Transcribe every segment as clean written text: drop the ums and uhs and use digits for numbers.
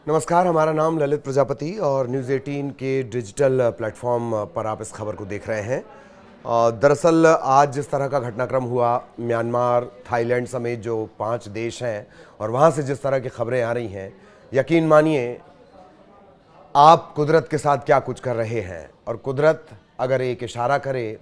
नमस्कार, हमारा नाम ललित प्रजापति और न्यूज़ 18 के डिजिटल प्लेटफॉर्म पर आप इस खबर को देख रहे हैं। दरअसल आज जिस तरह का घटनाक्रम हुआ, म्यांमार, थाईलैंड समेत जो 5 देश हैं और वहाँ से जिस तरह की खबरें आ रही हैं, यकीन मानिए आप कुदरत के साथ क्या कुछ कर रहे हैं। और कुदरत अगर एक इशारा करे,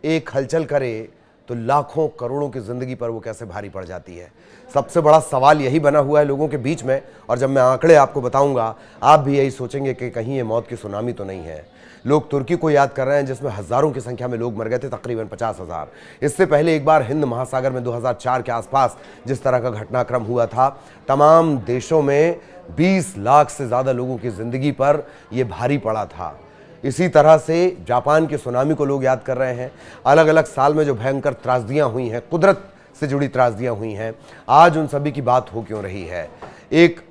एक हलचल करे, तो लाखों करोड़ों की ज़िंदगी पर वो कैसे भारी पड़ जाती है। सबसे बड़ा सवाल यही बना हुआ है लोगों के बीच में। और जब मैं आंकड़े आपको बताऊंगा, आप भी यही सोचेंगे कि कहीं ये मौत की सुनामी तो नहीं है। लोग तुर्की को याद कर रहे हैं, जिसमें हज़ारों की संख्या में लोग मर गए थे, तकरीबन 50,000। इससे पहले एक बार हिंद महासागर में 2004 के आसपास जिस तरह का घटनाक्रम हुआ था, तमाम देशों में 20 लाख से ज़्यादा लोगों की ज़िंदगी पर यह भारी पड़ा था। इसी तरह से जापान की सुनामी को लोग याद कर रहे हैं। अलग अलग साल में जो भयंकर त्रासदियां हुई हैं, कुदरत से जुड़ी त्रासदियां हुई हैं, आज उन सभी की बात हो क्यों रही है। एक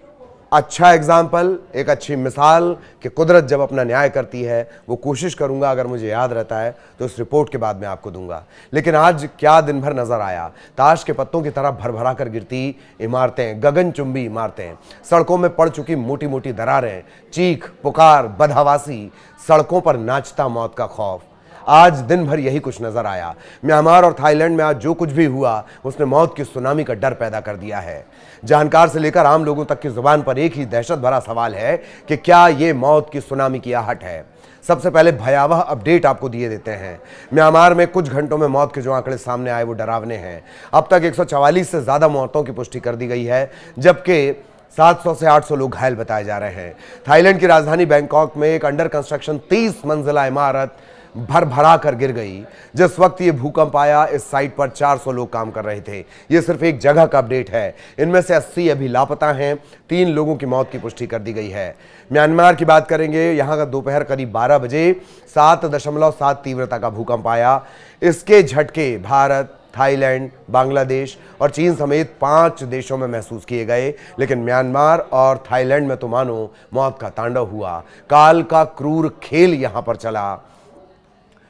अच्छा एग्जाम्पल, एक अच्छी मिसाल कि कुदरत जब अपना न्याय करती है, वो कोशिश करूंगा, अगर मुझे याद रहता है तो इस रिपोर्ट के बाद में आपको दूंगा। लेकिन आज क्या दिन भर नजर आया, ताश के पत्तों की तरह भरभरा कर गिरती इमारतें, गगनचुंबी इमारतें, सड़कों में पड़ चुकी मोटी मोटी दरारें, चीख पुकार, बदहवासी, सड़कों पर नाचता मौत का खौफ। आज दिन भर यही कुछ नजर आया। म्यांमार और थाईलैंड में आज जो कुछ भी हुआ, उसने मौत की सुनामी का डर पैदा कर दिया है। जानकार से लेकर आम लोगों तक की जुबान पर एक ही दहशत भरा सवाल है कि क्या यह मौत की सुनामी की आहट है। सबसे पहले भयावह अपडेट आपको दिए देते हैं। म्यांमार में कुछ घंटों में मौत के जो आंकड़े सामने आए वो डरावने हैं। अब तक 144 से ज्यादा मौतों की पुष्टि कर दी गई है, जबकि 700 से 800 लोग घायल बताए जा रहे हैं। थाईलैंड की राजधानी बैंकॉक में एक अंडर कंस्ट्रक्शन 30 मंजिला इमारत भर भरा कर गिर गई। जिस वक्त ये भूकंप आया, इस साइट पर 400 लोग काम कर रहे थे। ये सिर्फ एक जगह का अपडेट है। इनमें से 80 अभी लापता हैं। 3 लोगों की मौत की पुष्टि कर दी गई है। म्यांमार की बात करेंगे, यहां का दोपहर करीब 12 बजे 7.7 तीव्रता का भूकंप आया। इसके झटके भारत, थाईलैंड, बांग्लादेश और चीन समेत 5 देशों में महसूस किए गए। लेकिन म्यांमार और थाईलैंड में तो मानो मौत का तांडव हुआ। काल का क्रूर खेल यहां पर चला।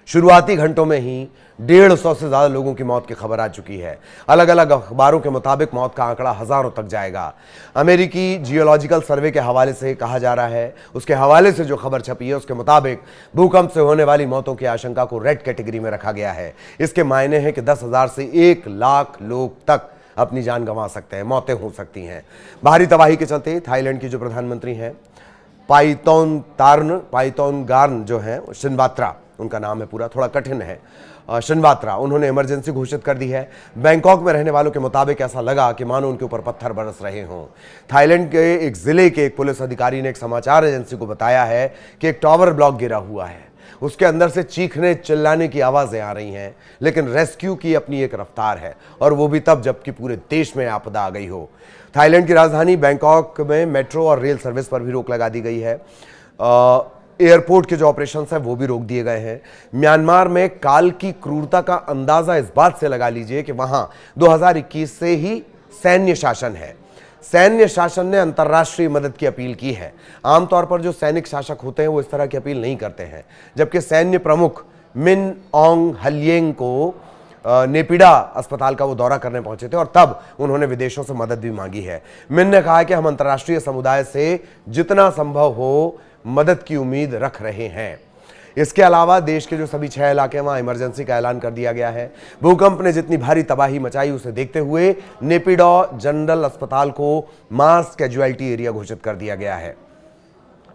शुरुआती घंटों में ही 150 से ज्यादा लोगों की मौत की खबर आ चुकी है। अलग अलग अखबारों के मुताबिक मौत का आंकड़ा हजारों तक जाएगा। अमेरिकी जियोलॉजिकल सर्वे के हवाले से कहा जा रहा है, उसके हवाले से जो खबर छपी है उसके मुताबिक भूकंप से होने वाली मौतों की आशंका को रेड कैटेगरी में रखा गया है। इसके मायने हैं कि 10,000 से 1 लाख लोग तक अपनी जान गंवा सकते हैं, मौतें हो सकती हैं। भारी तबाही के चलते थाईलैंड की जो प्रधानमंत्री हैं पाइतोनगार्न जो है, शिनवात्रा उनका नाम है, पूरा थोड़ा कठिन है, शिनवात्रा, उन्होंने इमरजेंसी घोषित कर दी है। बैंकॉक में रहने वालों के मुताबिक ऐसा लगा कि मानो उनके ऊपर पत्थर बरस रहे हों। थाईलैंड के एक जिले के एक पुलिस अधिकारी ने एक समाचार एजेंसी को बताया है कि एक टावर ब्लॉक गिरा हुआ है, उसके अंदर से चीखने चिल्लाने की आवाजें आ रही हैं, लेकिन रेस्क्यू की अपनी एक रफ्तार है, और वो भी तब जबकि पूरे देश में आपदा आ गई हो। थाईलैंड की राजधानी बैंकॉक में मेट्रो और रेल सर्विस पर भी रोक लगा दी गई है। एयरपोर्ट के जो ऑपरेशंस हैं वो भी रोक दिए गए हैं। म्यांमार में काल की क्रूरता का अंदाजा इस बात से लगा लीजिए कि वहां 2021 से ही सैन्य शासन है। सैन्य शासन ने अंतर्राष्ट्रीय मदद की अपील की है। आमतौर पर जो सैनिक शासक होते हैं वो इस तरह की अपील नहीं करते हैं, जबकि सैन्य प्रमुख मिन ऑन्ग हलिएंग को नेपिडा अस्पताल का वो दौरा करने पहुंचे थे और तब उन्होंने विदेशों से मदद भी मांगी है। मिन ने कहा कि हम अंतर्राष्ट्रीय समुदाय से जितना संभव हो मदद की उम्मीद रख रहे हैं। इसके अलावा देश के जो सभी 6 इलाके वहां इमरजेंसी का ऐलान कर दिया गया है। भूकंप ने जितनी भारी तबाही मचाई उसे देखते हुए नेपिडो जनरल अस्पताल को मास कैजुअलिटी एरिया घोषित कर दिया गया है।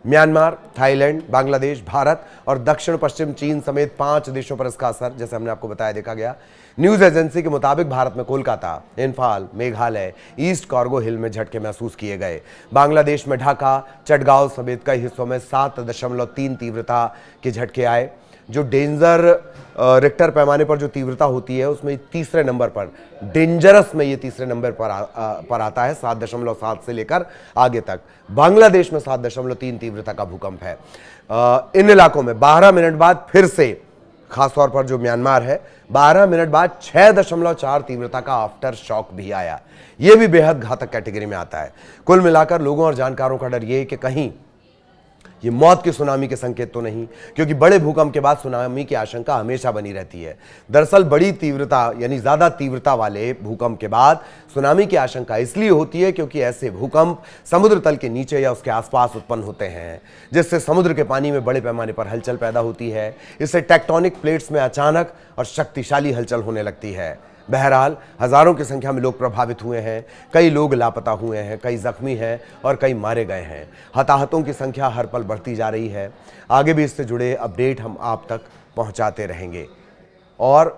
म्यांमार, थाईलैंड, बांग्लादेश, भारत और दक्षिण पश्चिम चीन समेत 5 देशों पर इसका असर, जैसे हमने आपको बताया, देखा गया। न्यूज एजेंसी के मुताबिक भारत में कोलकाता, इम्फाल, मेघालय, ईस्ट कार्गो हिल में झटके महसूस किए गए। बांग्लादेश में ढाका, चटगांव समेत कई हिस्सों में 7.3 तीव्रता के झटके आए। जो डेंजर रिक्टर पैमाने पर जो तीव्रता होती है उसमें तीसरे नंबर पर, डेंजरस में ये तीसरे नंबर पर आता है, 7.7 से लेकर आगे तक। बांग्लादेश में 7.3 तीव्रता का भूकंप है। इन इलाकों में 12 मिनट बाद फिर से, खासतौर पर जो म्यांमार है, 12 मिनट बाद 6.4 तीव्रता का आफ्टर शॉक भी आया। यह भी बेहद घातक कैटेगरी में आता है। कुल मिलाकर लोगों और जानकारों का डर यह कि कहीं ये मौत के सुनामी के संकेत तो नहीं, क्योंकि बड़े भूकंप के बाद सुनामी की आशंका हमेशा बनी रहती है। दरअसल बड़ी तीव्रता यानी ज्यादा तीव्रता वाले भूकंप के बाद सुनामी की आशंका इसलिए होती है क्योंकि ऐसे भूकंप समुद्र तल के नीचे या उसके आसपास उत्पन्न होते हैं, जिससे समुद्र के पानी में बड़े पैमाने पर हलचल पैदा होती है। इससे टेक्टोनिक प्लेट्स में अचानक और शक्तिशाली हलचल होने लगती है। बहरहाल हजारों की संख्या में लोग प्रभावित हुए हैं, कई लोग लापता हुए हैं, कई जख्मी हैं और कई मारे गए हैं। हताहतों की संख्या हर पल बढ़ती जा रही है। आगे भी इससे जुड़े अपडेट हम आप तक पहुंचाते रहेंगे। और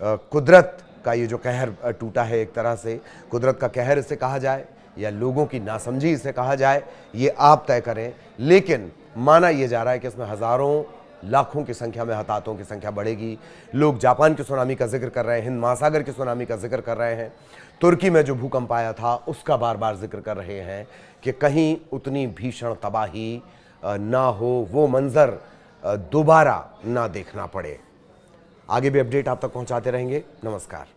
कुदरत का ये जो कहर टूटा है, एक तरह से कुदरत का कहर इसे कहा जाए या लोगों की नासमझी इसे कहा जाए, ये आप तय करें। लेकिन माना यह जा रहा है कि इसमें हजारों लाखों की संख्या में हताहतों की संख्या बढ़ेगी। लोग जापान की सुनामी का जिक्र कर रहे हैं, हिंद महासागर की सुनामी का जिक्र कर रहे हैं, तुर्की में जो भूकंप आया था उसका बार बार जिक्र कर रहे हैं कि कहीं उतनी भीषण तबाही ना हो, वो मंजर दोबारा ना देखना पड़े। आगे भी अपडेट आप तक पहुंचाते रहेंगे। नमस्कार।